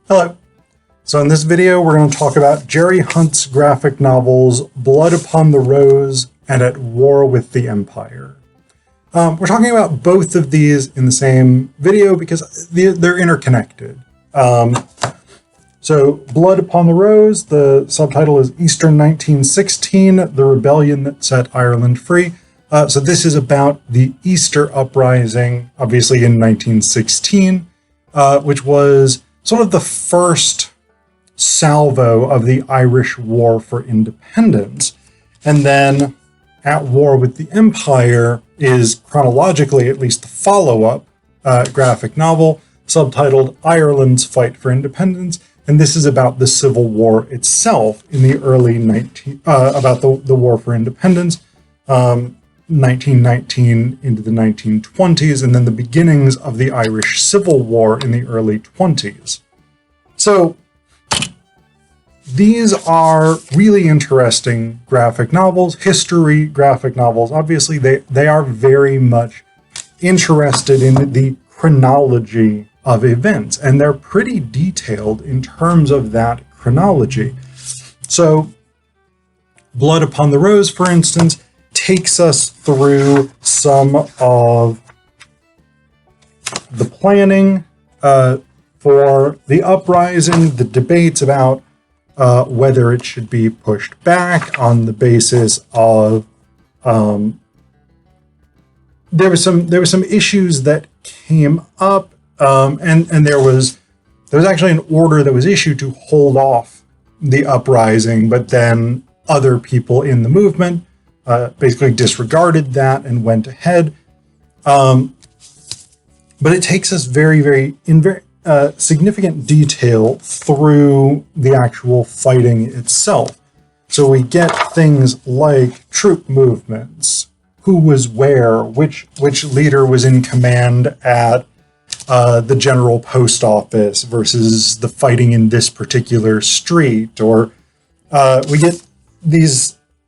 Hello. So in this video, we're going to talk about Gerry Hunt's graphic novels, Blood Upon the Rose and At War with the Empire. We're talking about both of these in the same video because they're interconnected. So Blood Upon the Rose, the subtitle is Easter 1916, the rebellion that set Ireland free. So this is about the Easter Uprising, obviously in 1916, which was sort of the first salvo of the Irish War for Independence. And then At War with the Empire is chronologically at least the follow-up graphic novel subtitled Ireland's Fight for Independence. And this is about the Civil War itself in the early about the War for Independence, 1919 into the 1920s, and then the beginnings of the Irish Civil War in the early 20s. So these are really interesting graphic novels, history graphic novels. Obviously, they are very much interested in the chronology of events, and they're pretty detailed in terms of that chronology. So Blood Upon the Rose, for instance, takes us through some of the planning for the uprising, the debates about whether it should be pushed back on the basis of there were some issues that came up, and there was actually an order that was issued to hold off the uprising, but then other people in the movement basically disregarded that and went ahead. But it takes us very significant detail through the actual fighting itself. So we get things like troop movements, who was where, which leader was in command at the general post office versus the fighting in this particular street, or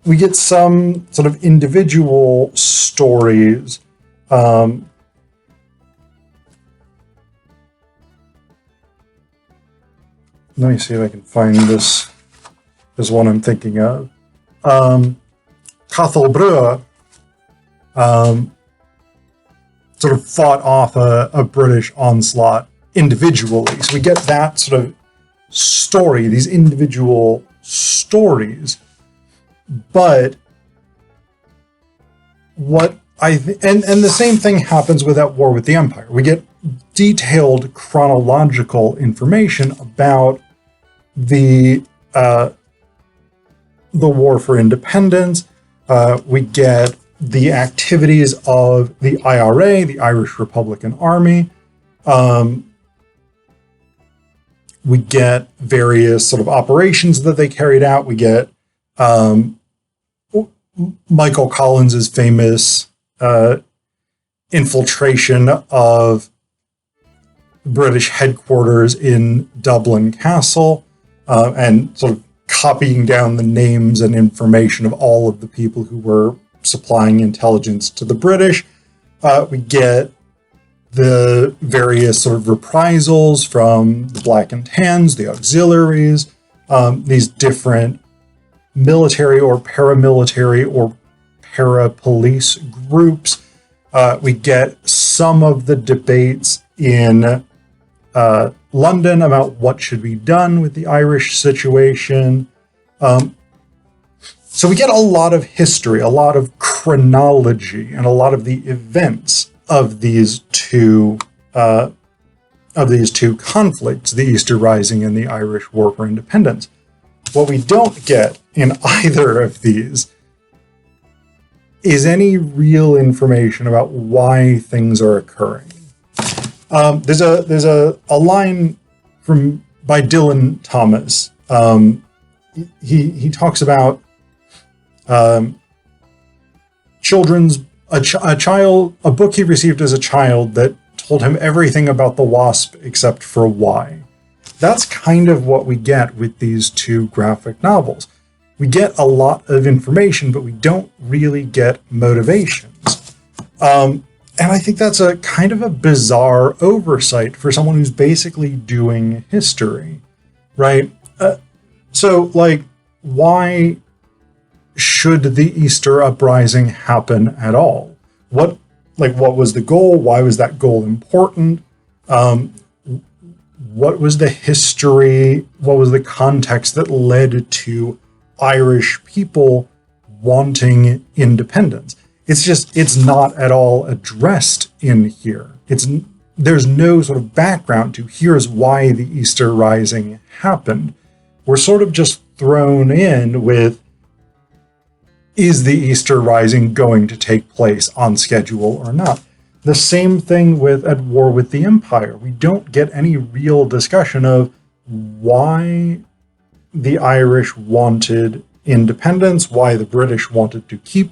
we get some sort of individual stories. Let me see if I can find this one I'm thinking of. Cathal Brugha sort of fought off a British onslaught individually. So we get that sort of story, these individual stories. But what and the same thing happens with At War with the Empire. We get detailed chronological information about the War for Independence. We get the activities of the IRA, the Irish Republican Army. We get various sort of operations that they carried out. We get Michael Collins's famous infiltration of British headquarters in Dublin Castle, and sort of copying down the names and information of all of the people who were supplying intelligence to the British. We get the various sort of reprisals from the Black and Tans, the auxiliaries, these different military or paramilitary or para-police groups. We get some of the debates in London about what should be done with the Irish situation. So we get a lot of history, a lot of chronology, and a lot of the events of these two conflicts, the Easter Rising and the Irish War for Independence. What we don't get in either of these is any real information about why things are occurring. There's a line by Dylan Thomas. He talks about a book he received as a child that told him everything about the wasp except for why. That's kind of what we get with these two graphic novels. We get a lot of information, but we don't really get motivations. And I think that's a kind of a bizarre oversight for someone who's basically doing history, right? So, like, why should the Easter uprising happen at all? What was the goal? Why was that goal important? What was the history? What was the context that led to Irish people wanting independence? It's not at all addressed in here. There's no sort of background to here's why the Easter Rising happened. We're sort of just thrown in with, is the Easter Rising going to take place on schedule or not? The same thing with At War with the Empire. We don't get any real discussion of why the Irish wanted independence, why the British wanted to keep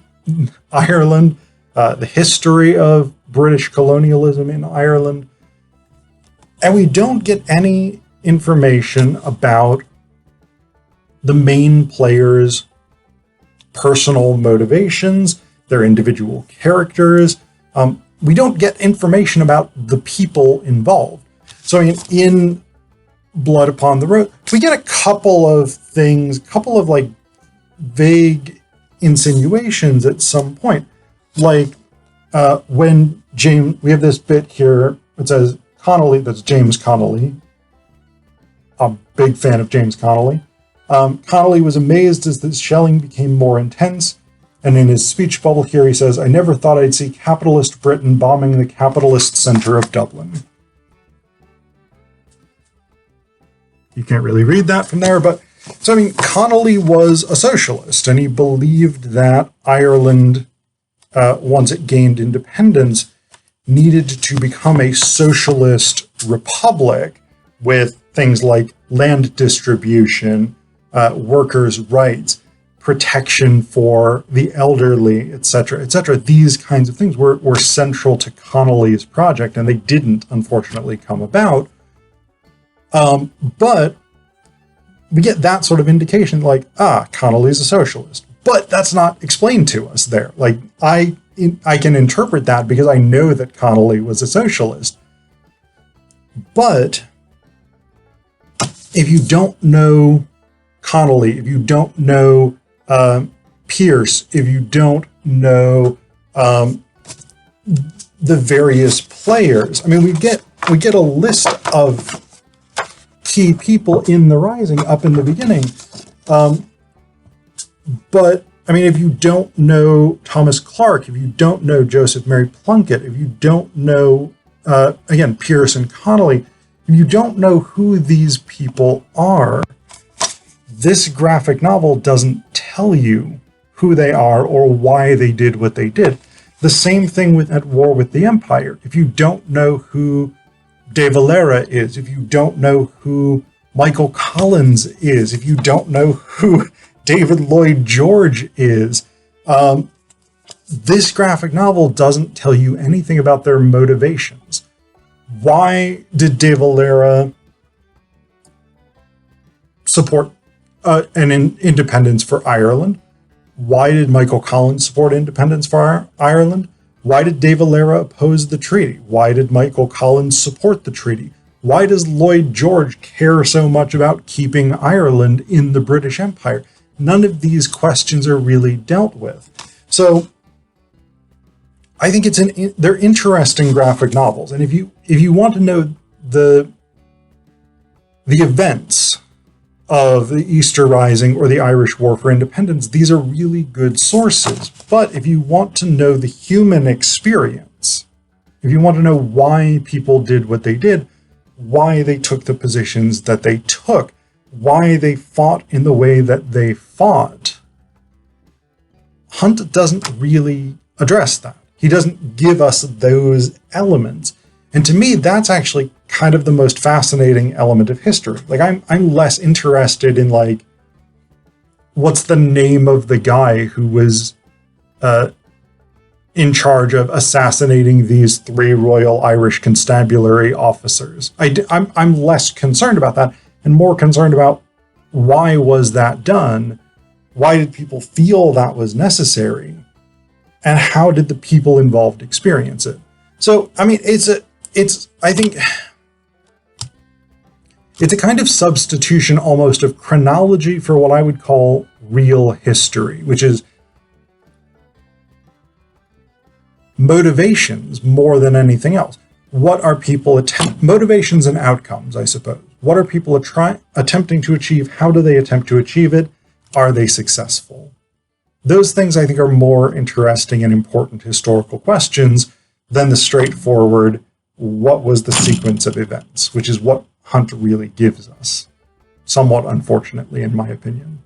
Ireland, the history of British colonialism in Ireland. And we don't get any information about the main players' personal motivations, their individual characters. We don't get information about the people involved. So in Blood Upon the Road, we get a couple of things, like vague insinuations at some point. Like when we have this bit here, it says Connolly, that's James Connolly. I'm a big fan of James Connolly. Connolly was amazed as the shelling became more intense, and in his speech bubble here he says, "I never thought I'd see capitalist Britain bombing the capitalist center of Dublin." You can't really read that from there, but so Connolly was a socialist, and he believed that Ireland, once it gained independence, needed to become a socialist republic with things like land distribution, workers' rights, protection for the elderly, etc., etc. These kinds of things were central to Connolly's project, and they didn't, unfortunately, come about. But we get that sort of indication, like, Connolly's a socialist. But that's not explained to us there. Like, I can interpret that because I know that Connolly was a socialist. But if you don't know Connolly, if you don't know Pierce, if you don't know the various players, we get a list of key people in the Rising up in the beginning. But if you don't know Thomas Clark, if you don't know Joseph Mary Plunkett, if you don't know, again, Pierce and Connolly, if you don't know who these people are, this graphic novel doesn't tell you who they are or why they did what they did. The same thing with At War with the Empire. If you don't know who De Valera is, if you don't know who Michael Collins is, if you don't know who David Lloyd George is, this graphic novel doesn't tell you anything about their motivations. Why did De Valera support an independence for Ireland? Why did Michael Collins support independence for Ireland? Why did De Valera oppose the treaty? Why did Michael Collins support the treaty? Why does Lloyd George care so much about keeping Ireland in the British Empire? None of these questions are really dealt with. So I think they're interesting graphic novels. And if you want to know the events of the Easter Rising or the Irish War for Independence, these are really good sources. But if you want to know the human experience, if you want to know why people did what they did, why they took the positions that they took, why they fought in the way that they fought, Hunt doesn't really address that. He doesn't give us those elements. And to me, that's actually kind of the most fascinating element of history. Like, I'm less interested in, like, what's the name of the guy who was in charge of assassinating these 3 Royal Irish Constabulary officers. I'm less concerned about that and more concerned about why was that done? Why did people feel that was necessary? And how did the people involved experience it? So, I mean, I think it's a kind of substitution almost of chronology for what I would call real history, which is motivations more than anything else. What are people motivations and outcomes, I suppose. What are people attempting to achieve? How do they attempt to achieve it? Are they successful? Those things I think are more interesting and important historical questions than the straightforward, what was the sequence of events, which is what Hunt really gives us, somewhat unfortunately, in my opinion.